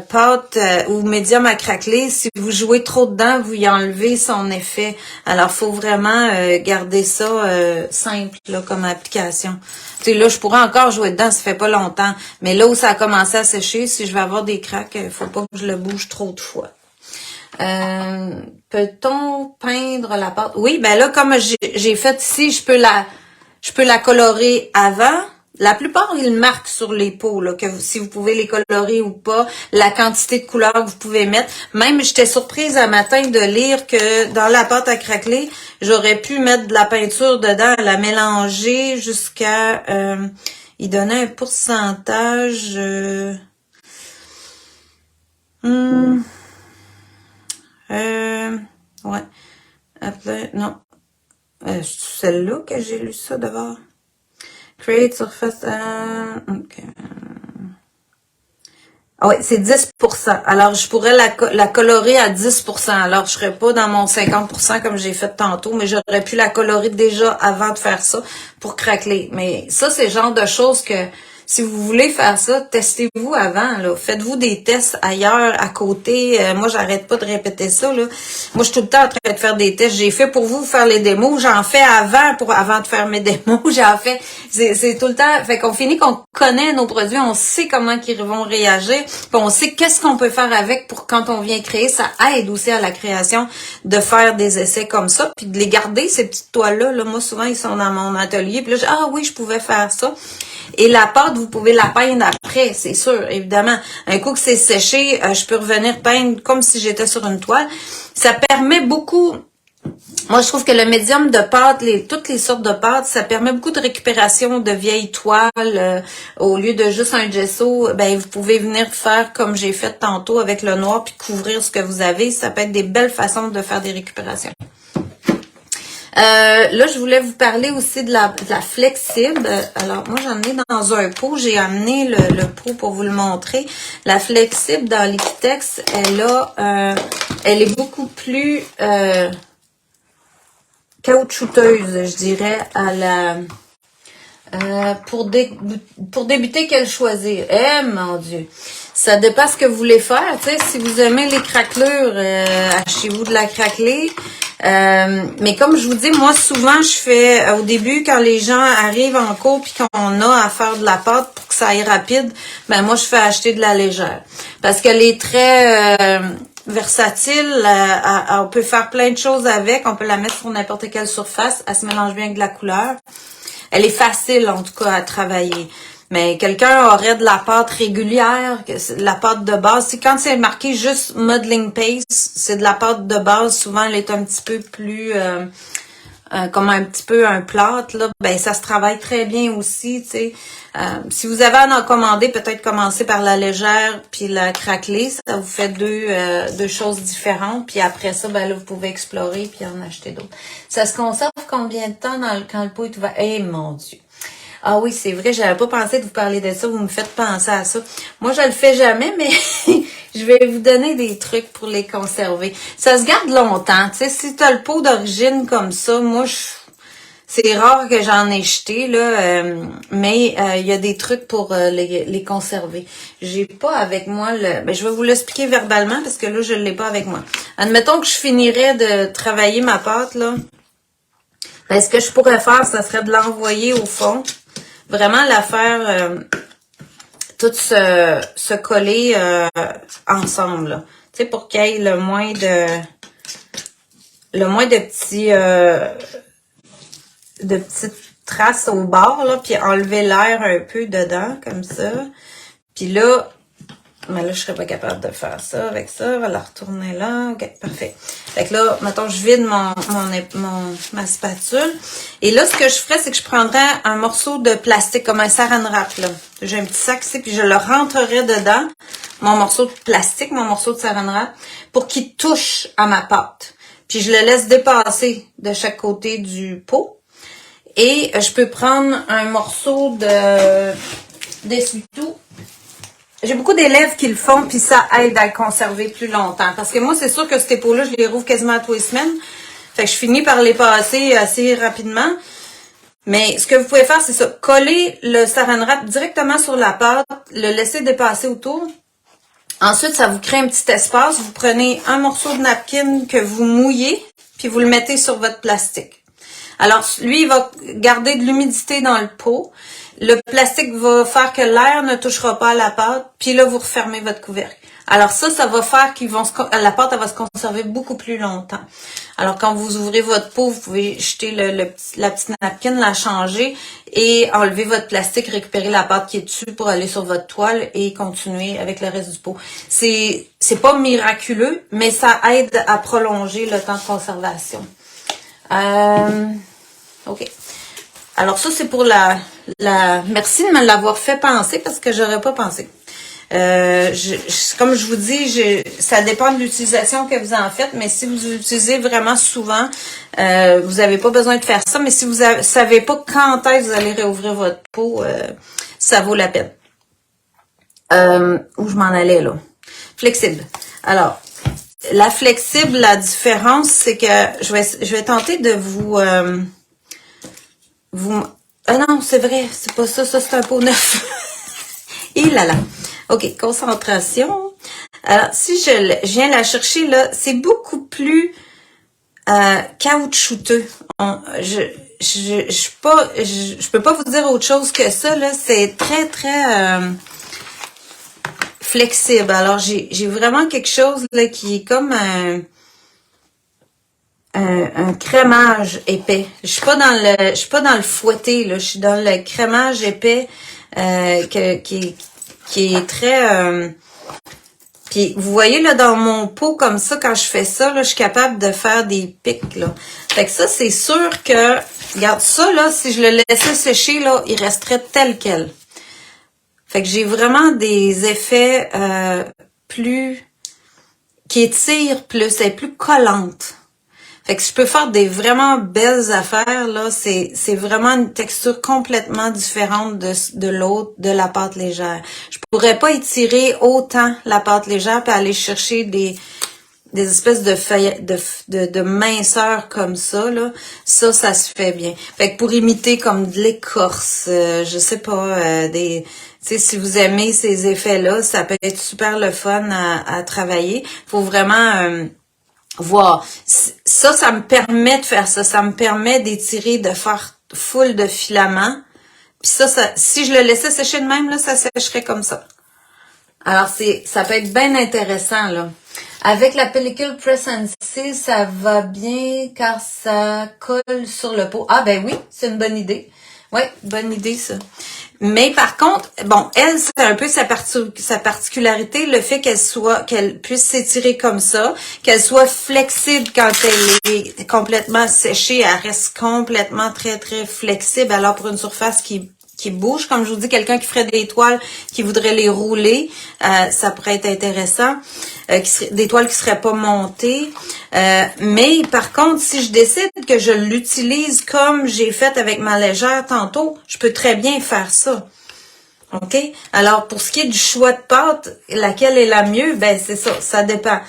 pâte ou médium à craqueler. Si vous jouez trop dedans, vous y enlevez son effet. Alors, faut vraiment garder ça simple là, comme application. Tu sais, là, je pourrais encore jouer dedans, ça fait pas longtemps. Mais là où ça a commencé à sécher, si je vais avoir des craques, faut pas que je le bouge trop de fois. Peut-on peindre la pâte? Oui, ben là, comme j'ai fait ici, je peux la colorer avant. La plupart, ils marquent sur les pots, là, si vous pouvez les colorer ou pas, la quantité de couleurs que vous pouvez mettre. Même, j'étais surprise un matin de lire que dans la pâte à craqueler, j'aurais pu mettre de la peinture dedans, la mélanger jusqu'à... il donnait un pourcentage... ouais. Après, non. C'est celle-là que j'ai lu ça d'abord. Create surface. Okay. Ah oui, c'est 10%. Alors, je pourrais la colorer à 10%. Alors, je serais pas dans mon 50% comme j'ai fait tantôt, mais j'aurais pu la colorer déjà avant de faire ça pour craqueler. Mais ça, c'est le genre de choses que si vous voulez faire ça, testez-vous avant, là. Faites-vous des tests ailleurs, à côté. Moi, j'arrête pas de répéter ça, là. Moi, je suis tout le temps en train de faire des tests. J'ai fait pour vous faire les démos. J'en fais avant de faire mes démos. J'en fais. C'est tout le temps. Fait qu'on finit qu'on connaît nos produits. On sait comment ils vont réagir. Puis on sait qu'est-ce qu'on peut faire avec pour quand on vient créer. Ça aide aussi à la création de faire des essais comme ça. Puis de les garder, ces petites toiles-là. Là. Moi, souvent, ils sont dans mon atelier. Puis là, oui, je pouvais faire ça. Et la pâte, vous pouvez la peindre après, c'est sûr, évidemment. Un coup que c'est séché, je peux revenir peindre comme si j'étais sur une toile. Ça permet beaucoup... Moi, je trouve que le médium de pâte, toutes les sortes de pâtes, ça permet beaucoup de récupération de vieilles toiles. Au lieu de juste un gesso, ben vous pouvez venir faire comme j'ai fait tantôt avec le noir puis couvrir ce que vous avez. Ça peut être des belles façons de faire des récupérations. Là, je voulais vous parler aussi de la flexible. Alors, moi, j'en ai dans un pot. J'ai amené le pot pour vous le montrer. La flexible dans Liquitex, elle est beaucoup plus caoutchouteuse, je dirais, Pour débuter, quel choisir? Eh, mon Dieu! Ça dépend ce que vous voulez faire, tu sais. Si vous aimez les craquelures, achetez-vous de la craquelée. Mais comme je vous dis, moi, souvent, je fais, au début, quand les gens arrivent en cours puis qu'on a à faire de la pâte pour que ça aille rapide, ben moi, je fais acheter de la légère. Parce qu'elle est très versatile. On peut faire plein de choses avec. On peut la mettre sur n'importe quelle surface. Elle se mélange bien avec de la couleur. Elle est facile, en tout cas, à travailler. Mais quelqu'un aurait de la pâte régulière, la pâte de base. C'est quand c'est marqué juste modeling paste, c'est de la pâte de base. Souvent, elle est un petit peu plus, comme un petit peu un plâtre, là. Ben, ça se travaille très bien aussi, tu sais. Si vous avez à en commander, peut-être commencer par la légère puis la craquelée. Ça vous fait deux choses différentes. Puis après ça, ben là, vous pouvez explorer puis en acheter d'autres. Ça se conserve combien de temps quand le pot est ouvert? Eh, mon Dieu! Ah oui, c'est vrai, j'avais pas pensé de vous parler de ça, vous me faites penser à ça. Moi, je le fais jamais, mais je vais vous donner des trucs pour les conserver. Ça se garde longtemps, tu sais, si tu as le pot d'origine comme ça, moi, c'est rare que j'en ai jeté, là, mais il y a des trucs pour les conserver. J'ai pas avec moi ben, je vais vous l'expliquer verbalement parce que là, je l'ai pas avec moi. Admettons que je finirais de travailler ma pâte, là. Ben, ce que je pourrais faire, ça serait de l'envoyer au fond. Vraiment la faire tout se coller ensemble, là. Tu sais, pour qu'il y ait le moins de petites traces au bord, là, puis enlever l'air un peu dedans, comme ça. Puis là, mais là, je serais pas capable de faire ça avec ça. On va la retourner là. OK, parfait. Fait que là, mettons, je vide ma spatule. Et là, ce que je ferais, c'est que je prendrais un morceau de plastique, comme un saran wrap, là. J'ai un petit sac ici, puis je le rentrerais dedans, mon morceau de plastique, mon morceau de saran wrap, pour qu'il touche à ma pâte. Puis je le laisse dépasser de chaque côté du pot. Et je peux prendre un morceau d'essuie-tout. J'ai beaucoup d'élèves qui le font, puis ça aide à le conserver plus longtemps. Parce que moi, c'est sûr que ces pots-là, je les rouvre quasiment tous les semaines. Fait que je finis par les passer assez rapidement. Mais ce que vous pouvez faire, c'est ça. Coller le saran wrap directement sur la pâte, le laisser dépasser autour. Ensuite, ça vous crée un petit espace. Vous prenez un morceau de napkin que vous mouillez, puis vous le mettez sur votre plastique. Alors, lui, il va garder de l'humidité dans le pot. Le plastique va faire que l'air ne touchera pas à la pâte, puis là, vous refermez votre couvercle. Alors ça va faire la pâte, elle va se conserver beaucoup plus longtemps. Alors, quand vous ouvrez votre pot, vous pouvez jeter la petite napkin, la changer et enlever votre plastique, récupérer la pâte qui est dessus pour aller sur votre toile et continuer avec le reste du pot. C'est pas miraculeux, mais ça aide à prolonger le temps de conservation. OK. Alors ça, c'est pour merci de me l'avoir fait penser parce que j'aurais pas pensé. Comme je vous dis, ça dépend de l'utilisation que vous en faites, mais si vous l'utilisez vraiment souvent, vous n'avez pas besoin de faire ça. Mais si vous savez pas quand est-ce que vous allez réouvrir votre pot, ça vaut la peine. Où je m'en allais là? Flexible. Alors, la flexible, la différence, c'est que je vais tenter de ah non, c'est vrai, c'est pas ça, c'est un pot neuf. Et là là. OK, concentration. Alors, si je viens la chercher, là, c'est beaucoup plus caoutchouteux. Je peux pas vous dire autre chose que ça, là. C'est très, très flexible. Alors, j'ai vraiment quelque chose là qui est comme un crémage épais. Je suis pas dans le fouetté, là. Je suis dans le crémage épais qui est très... Puis vous voyez là dans mon pot comme ça, quand je fais ça, là, je suis capable de faire des pics, là. Fait que ça, c'est sûr que, regarde ça, là, si je le laissais sécher, là, il resterait tel quel. Fait que j'ai vraiment des effets qui étirent plus, elle est plus collante. Fait que je peux faire des vraiment belles affaires, là. C'est vraiment une texture complètement différente de l'autre, de la pâte légère. Je pourrais pas étirer autant la pâte légère puis aller chercher des espèces de feuilles, de minceur comme ça, là, ça se fait bien. Fait que pour imiter comme de l'écorce, je sais pas, tu sais, si vous aimez ces effets-là, ça peut être super le fun à travailler. Faut vraiment voir. Ça me permet de faire ça. Ça me permet d'étirer, de faire full de filaments. Puis ça, si je le laissais sécher de même, là, ça sécherait comme ça. Alors, ça peut être bien intéressant, là. Avec la pellicule Press and Seal, ça va bien car ça colle sur le pot. Ah, ben oui, c'est une bonne idée. Ouais, bonne idée, ça. Mais par contre, bon, elle, c'est un peu sa particularité, le fait qu'elle puisse s'étirer comme ça, qu'elle soit flexible quand elle est complètement séchée, elle reste complètement très, très flexible. Alors, pour une surface qui bouge, comme je vous dis, quelqu'un qui ferait des toiles, qui voudrait les rouler, ça pourrait être intéressant. Des toiles qui seraient pas montées. Mais par contre, si je décide que je l'utilise comme j'ai fait avec ma légère tantôt, je peux très bien faire ça. OK? Alors, pour ce qui est du choix de pâte, laquelle est la mieux? Ben, c'est ça, ça dépend.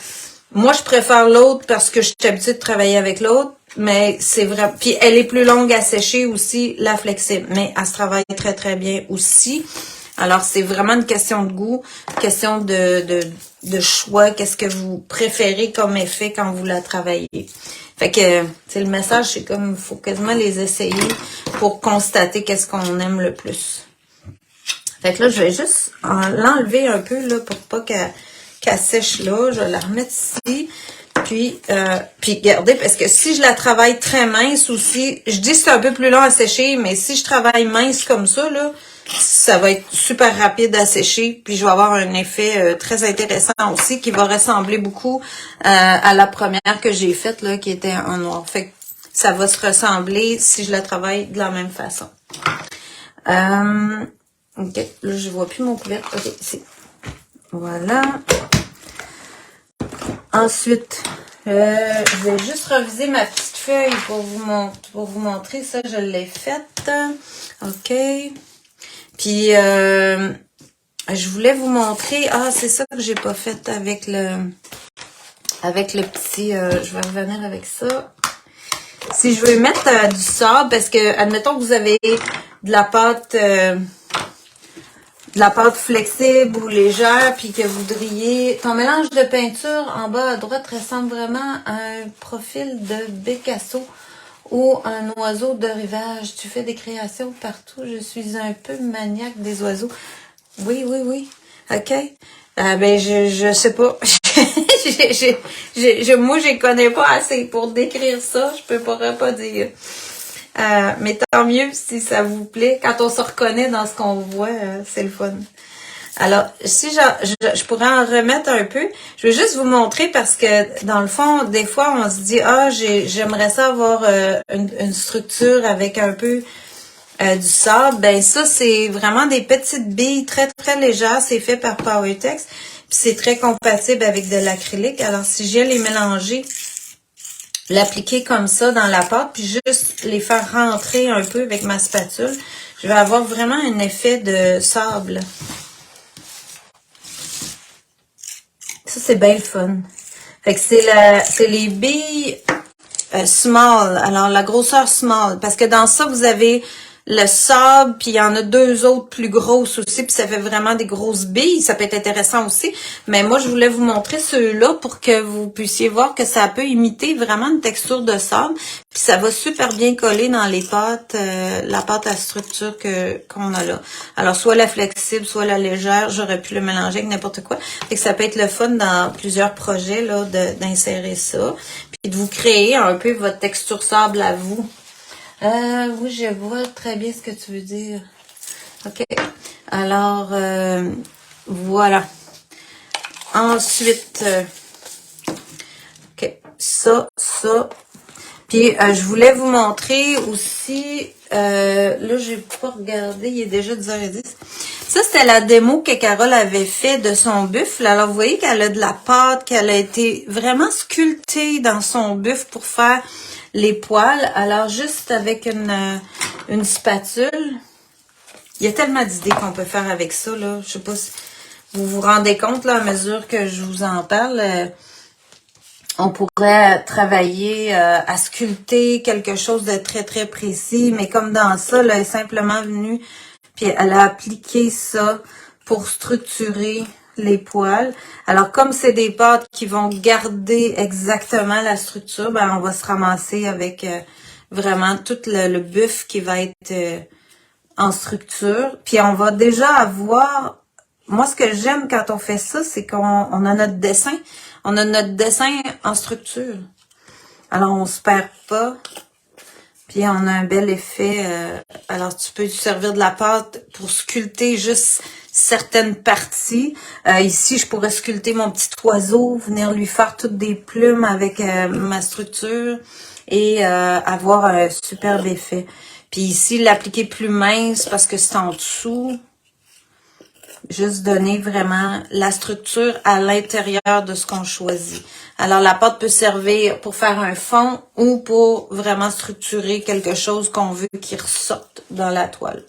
Moi, je préfère l'autre parce que je suis habituée de travailler avec l'autre, mais c'est vrai. Puis, elle est plus longue à sécher aussi, la flexible, mais elle se travaille très, très bien aussi. Alors, c'est vraiment une question de goût, question de choix. Qu'est-ce que vous préférez comme effet quand vous la travaillez? Fait que, c'est le message, c'est comme, il faut quasiment les essayer pour constater qu'est-ce qu'on aime le plus. Fait que là, je vais juste l'enlever un peu, là, pour pas qu'elle sèche là. Je vais la remettre ici. Puis regardez, parce que si je la travaille très mince aussi, je dis que c'est un peu plus long à sécher, mais si je travaille mince comme ça, là, ça va être super rapide à sécher. Puis je vais avoir un effet très intéressant aussi, qui va ressembler beaucoup à la première que j'ai faite, là, qui était en noir. Fait que ça va se ressembler si je la travaille de la même façon. OK, là, je vois plus mon couvercle. OK, ici. Voilà. Ensuite, je vais juste reviser ma petite feuille pour vous montrer. Ça, je l'ai faite. OK. Puis, je voulais vous montrer. Ah, c'est ça que j'ai pas fait avec le petit... je vais revenir avec ça. Si je veux mettre du sable, parce que, admettons que vous avez de la pâte flexible ou légère, puis que vous voudriez... Ton mélange de peinture en bas à droite ressemble vraiment à un profil de Picasso ou un oiseau de rivage. Tu fais des créations partout. Je suis un peu maniaque des oiseaux. Oui, oui, oui. OK. Ben, je sais pas. Moi, je connais pas assez pour décrire ça. Je peux pas dire. Mais tant mieux si ça vous plaît. Quand on se reconnaît dans ce qu'on voit, c'est le fun. Alors, si je pourrais en remettre un peu, je vais juste vous montrer parce que, dans le fond, des fois, on se dit, ah, j'aimerais ça avoir une structure avec un peu du sable. Ben ça, c'est vraiment des petites billes très, très légères. C'est fait par Powertex. Puis c'est très compatible avec de l'acrylique. Alors, si je viens les mélanger, l'appliquer comme ça dans la pâte, puis juste les faire rentrer un peu avec ma spatule, je vais avoir vraiment un effet de sable. Ça, c'est bien le fun. Fait que c'est les billes small, alors la grosseur small, parce que dans ça, vous avez le sable, puis il y en a deux autres plus grosses aussi, puis ça fait vraiment des grosses billes. Ça peut être intéressant aussi. Mais moi, je voulais vous montrer ceux-là pour que vous puissiez voir que ça peut imiter vraiment une texture de sable. Puis ça va super bien coller dans les pâtes, la pâte à structure qu'on a là. Alors, soit la flexible, soit la légère. J'aurais pu le mélanger avec n'importe quoi. Fait que ça peut être le fun dans plusieurs projets là d'insérer ça. Puis de vous créer un peu votre texture sable à vous. Oui, je vois très bien ce que tu veux dire. OK. Alors, voilà. Ensuite, OK. Ça. Puis, je voulais vous montrer aussi, là, j'ai pas regardé, il est déjà 10h10. Ça, c'était la démo que Carole avait fait de son buffle. Alors, vous voyez qu'elle a de la pâte, qu'elle a été vraiment sculptée dans son buffle pour faire les poils. Alors, juste avec une spatule, il y a tellement d'idées qu'on peut faire avec ça, là. Je sais pas si vous vous rendez compte, là, à mesure que je vous en parle. On pourrait travailler à sculpter quelque chose de très, très précis, mais comme dans ça, là, elle est simplement venue, puis elle a appliqué ça pour structurer les poils. Alors, comme c'est des pâtes qui vont garder exactement la structure, ben on va se ramasser avec vraiment tout le buff qui va être en structure. Puis on va déjà avoir... Moi, ce que j'aime quand on fait ça, c'est qu'on a notre dessin. On a notre dessin en structure. Alors, on se perd pas. Puis, on a un bel effet. Alors, tu peux te servir de la pâte pour sculpter juste certaines parties. Ici, je pourrais sculpter mon petit oiseau, venir lui faire toutes des plumes avec ma structure et avoir un superbe effet. Puis ici, l'appliquer plus mince parce que c'est en dessous. Juste donner vraiment la structure à l'intérieur de ce qu'on choisit. Alors, la pâte peut servir pour faire un fond ou pour vraiment structurer quelque chose qu'on veut qui ressorte dans la toile.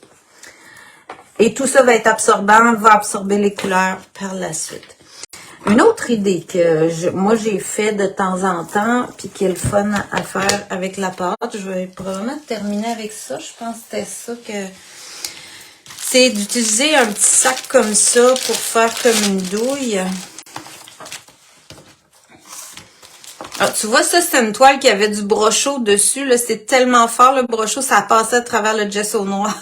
Et tout ça va être absorbant, va absorber les couleurs par la suite. Une autre idée que moi j'ai fait de temps en temps, puis qui est le fun à faire avec la pâte, je vais probablement terminer avec ça. Je pense que c'était ça que... C'est d'utiliser un petit sac comme ça pour faire comme une douille. Ah, tu vois, ça, c'est une toile qui avait du brochot dessus. Là, c'est tellement fort, le brochot, ça passait à travers le gesso noir.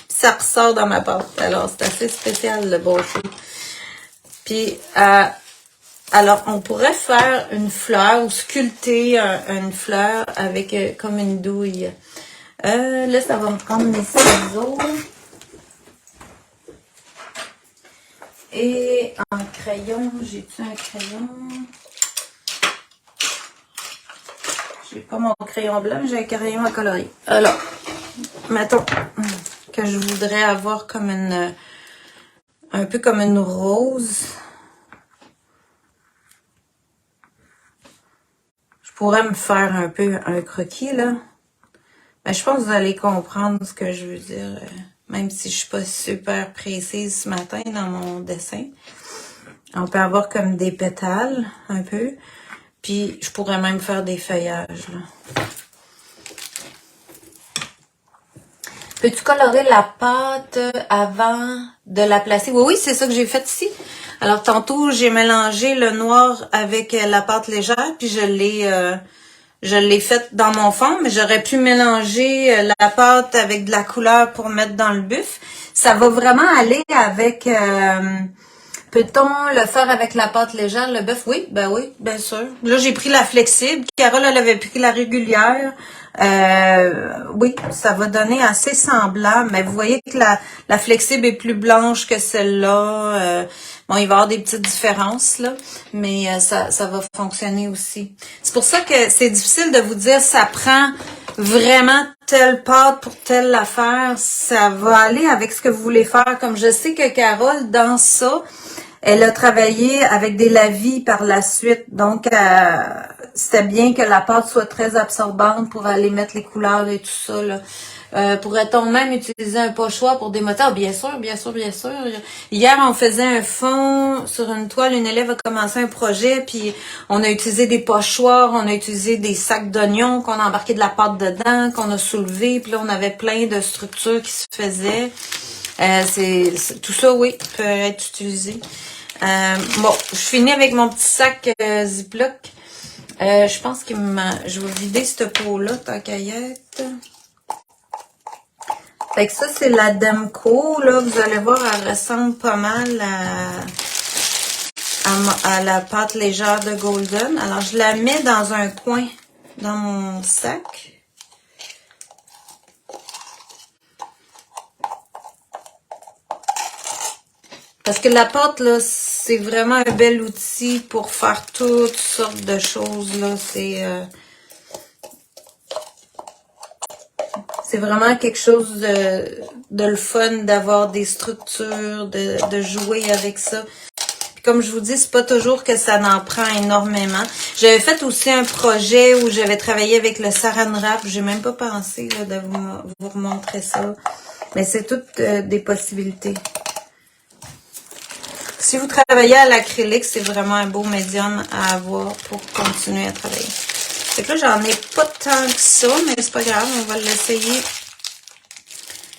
Ça ressort dans ma pâte. Alors, c'est assez spécial, le brochot. Puis, alors, on pourrait faire une fleur ou sculpter une fleur avec comme une douille. Là, ça va me prendre mes ciseaux. Et en crayon, j'ai-tu un crayon? J'ai pas mon crayon blanc, j'ai un crayon à colorier. Alors, mettons que je voudrais avoir comme un peu comme une rose. Je pourrais me faire un peu un croquis, là. Mais je pense que vous allez comprendre ce que je veux dire. Même si je suis pas super précise ce matin dans mon dessin. On peut avoir comme des pétales, un peu. Puis, je pourrais même faire des feuillages, là. Peux-tu colorer la pâte avant de la placer? Oui, oui, c'est ça que j'ai fait ici. Alors, tantôt, j'ai mélangé le noir avec la pâte légère, puis je l'ai faite dans mon fond, mais j'aurais pu mélanger la pâte avec de la couleur pour mettre dans le buff. Ça va vraiment aller avec... peut-on le faire avec la pâte légère, le bœuf? Oui, bien sûr. Là, j'ai pris la flexible. Carole, elle avait pris la régulière. Oui, ça va donner assez semblant, mais vous voyez que la flexible est plus blanche que celle-là. Bon, il va y avoir des petites différences, là, mais ça va fonctionner aussi. C'est pour ça que c'est difficile de vous dire ça prend vraiment telle pâte pour telle affaire. Ça va aller avec ce que vous voulez faire. Comme je sais que Carole, dans ça, elle a travaillé avec des lavis par la suite, donc c'était bien que la pâte soit très absorbante pour aller mettre les couleurs et tout ça, là. Pourrait-on même utiliser un pochoir pour des moteurs? Bien sûr, bien sûr, bien sûr. Hier, on faisait un fond sur une toile. Une élève a commencé un projet, puis on a utilisé des pochoirs, on a utilisé des sacs d'oignons, qu'on a embarqué de la pâte dedans, qu'on a soulevé, puis là, on avait plein de structures qui se faisaient. Tout ça, oui, peut être utilisé. Bon, je finis avec mon petit sac Ziploc. Je pense que je vais vider cette peau-là, tant qu'à y être. Fait que ça, c'est la Demco, là. Vous allez voir, elle ressemble pas mal à la pâte légère de Golden. Alors, je la mets dans un coin dans mon sac. Parce que la pâte, là, c'est vraiment un bel outil pour faire toutes sortes de choses, là. C'est vraiment quelque chose de le fun d'avoir des structures, de jouer avec ça. Puis comme je vous dis, c'est pas toujours que ça en prend énormément. J'avais fait aussi un projet où j'avais travaillé avec le Saran Wrap. J'ai même pas pensé là, de vous remontrer ça. Mais c'est toutes des possibilités. Si vous travaillez à l'acrylique, c'est vraiment un beau médium à avoir pour continuer à travailler. Fait que là, j'en ai pas tant que ça, mais c'est pas grave, on va l'essayer.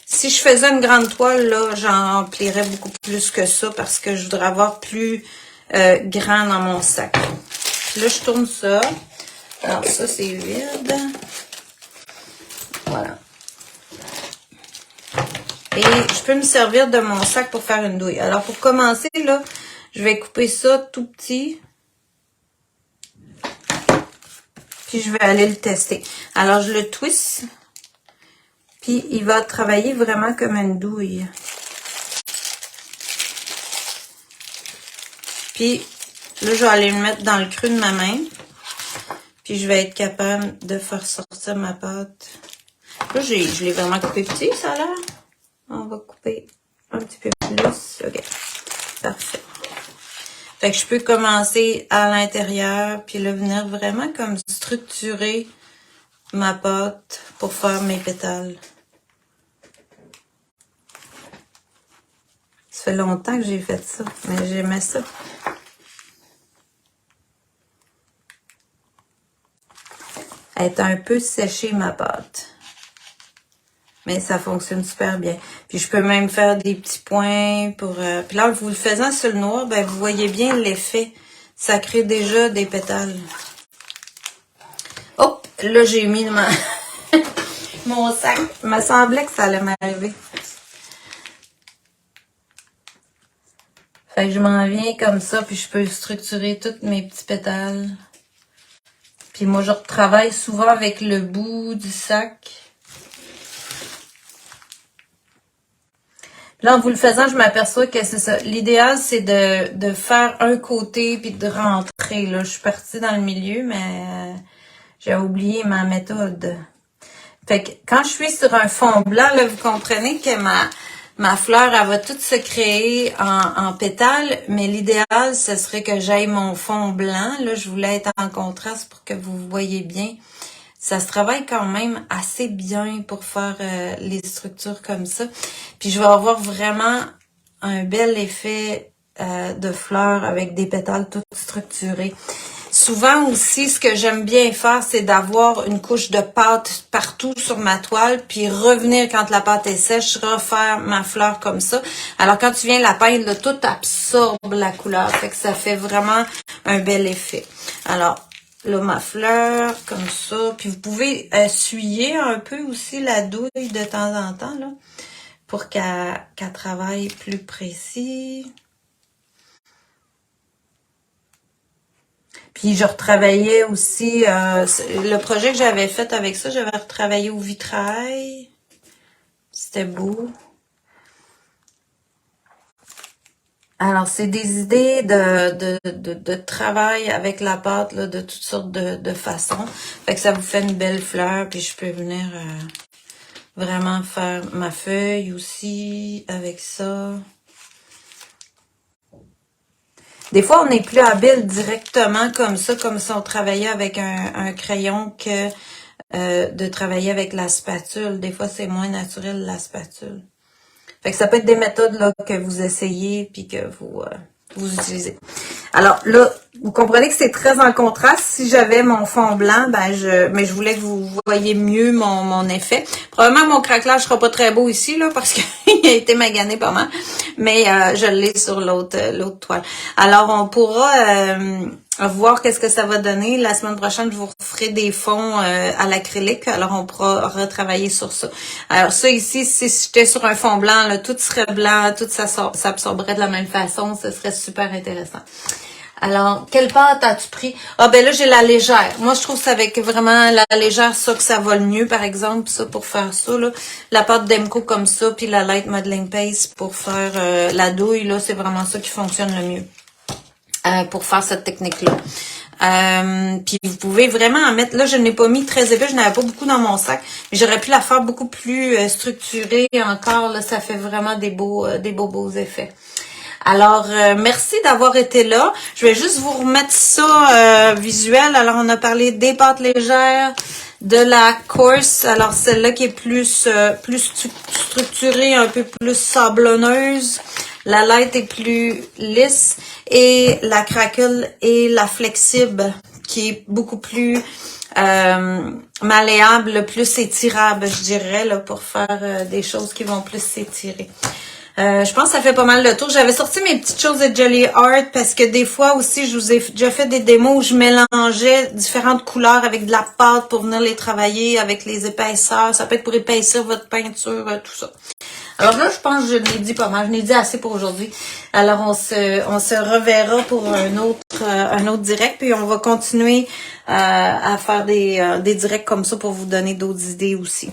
Si je faisais une grande toile, là, j'en remplirais beaucoup plus que ça parce que je voudrais avoir plus grand dans mon sac. Puis là, je tourne ça. Alors, ça, c'est vide. Voilà. Et je peux me servir de mon sac pour faire une douille. Alors, pour commencer, là, je vais couper ça tout petit. Puis, je vais aller le tester. Alors, je le twist. Puis, il va travailler vraiment comme une douille. Puis, là, je vais aller le mettre dans le creux de ma main. Puis, je vais être capable de faire sortir ma pâte. Là, je l'ai vraiment coupé petit, ça a l'air. On va couper un petit peu plus. OK. Parfait. Fait que je peux commencer à l'intérieur, puis là, venir vraiment comme structurer ma pâte pour faire mes pétales. Ça fait longtemps que j'ai fait ça, mais j'aimais ça. Elle est un peu séchée, ma pâte. Mais ça fonctionne super bien. Puis je peux même faire des petits points pour... Puis là, vous le faisant sur le noir, ben vous voyez bien l'effet. Ça crée déjà des pétales. Hop! Là, j'ai mis mon sac. Il me semblait que ça allait m'arriver. Fait que je m'en viens comme ça, puis je peux structurer tous mes petits pétales. Puis moi, je travaille souvent avec le bout du sac. Là, en vous le faisant, je m'aperçois que c'est ça. L'idéal, c'est de faire un côté puis de rentrer. Là, je suis partie dans le milieu, mais j'ai oublié ma méthode. Fait que quand je suis sur un fond blanc, là, vous comprenez que ma fleur, elle va toute se créer en pétales, mais l'idéal, ce serait que j'aille mon fond blanc. Là, je voulais être en contraste pour que vous voyez bien. Ça se travaille quand même assez bien pour faire les structures comme ça. Puis je vais avoir vraiment un bel effet de fleurs avec des pétales toutes structurés. Souvent aussi, ce que j'aime bien faire, c'est d'avoir une couche de pâte partout sur ma toile, puis revenir quand la pâte est sèche, refaire ma fleur comme ça. Alors quand tu viens la peindre, là, tout absorbe la couleur, fait que ça fait vraiment un bel effet. Alors, là, ma fleur, comme ça. Puis vous pouvez essuyer un peu aussi la douille de temps en temps, là, pour qu'elle travaille plus précis. Puis je retravaillais aussi, le projet que j'avais fait avec ça, j'avais retravaillé au vitrail. C'était beau. Alors, c'est des idées de travail avec la pâte, là, de toutes sortes de façons. Fait que ça vous fait une belle fleur, puis je peux venir vraiment faire ma feuille aussi avec ça. Des fois, on est plus habile directement comme ça, comme si on travaillait avec un crayon que de travailler avec la spatule. Des fois, c'est moins naturel, la spatule. Fait que ça peut être des méthodes là, que vous essayez puis que vous utilisez. Alors là, vous comprenez que c'est très en contraste. Si j'avais mon fond blanc, mais je voulais que vous voyez mieux mon effet. Probablement mon craquelage sera pas très beau ici là parce qu'il a été magané pas mal, mais je l'ai sur l'autre toile. Alors on pourra voir qu'est-ce que ça va donner. La semaine prochaine, je vous ferai des fonds à l'acrylique. Alors, on pourra retravailler sur ça. Alors, ça ici, si j'étais sur un fond blanc, là, tout serait blanc, tout s'absorberait de la même façon. Ce serait super intéressant. Alors, quelle pâte as-tu pris? Ah, ben là, j'ai la légère. Moi, je trouve que c'est avec vraiment la légère, ça que ça va le mieux, par exemple, ça, pour faire ça, là. La pâte Demco comme ça, puis la Light Modeling Paste pour faire la douille, là, c'est vraiment ça qui fonctionne le mieux. Pour faire cette technique-là. Puis vous pouvez vraiment en mettre, là je n'ai pas mis très épais, je n'avais pas beaucoup dans mon sac, mais j'aurais pu la faire beaucoup plus structurée encore, là ça fait vraiment des beaux effets. Alors, merci d'avoir été là. Je vais juste vous remettre ça visuel. Alors, on a parlé des pâtes légères, de la course. Alors, celle-là qui est plus structurée, un peu plus sablonneuse. La light est plus lisse et la crackle et la flexible qui est beaucoup plus malléable, plus étirable, je dirais, là, pour faire des choses qui vont plus s'étirer. Je pense que ça fait pas mal le tour. J'avais sorti mes petites choses de Jelly Art parce que des fois aussi, je vous ai déjà fait des démos où je mélangeais différentes couleurs avec de la pâte pour venir les travailler avec les épaisseurs. Ça peut être pour épaissir votre peinture, tout ça. Alors là, je pense que je l'ai dit pas mal. Je l'ai dit assez pour aujourd'hui. Alors, on se reverra pour un autre direct. Puis, on va continuer à faire des directs comme ça pour vous donner d'autres idées aussi.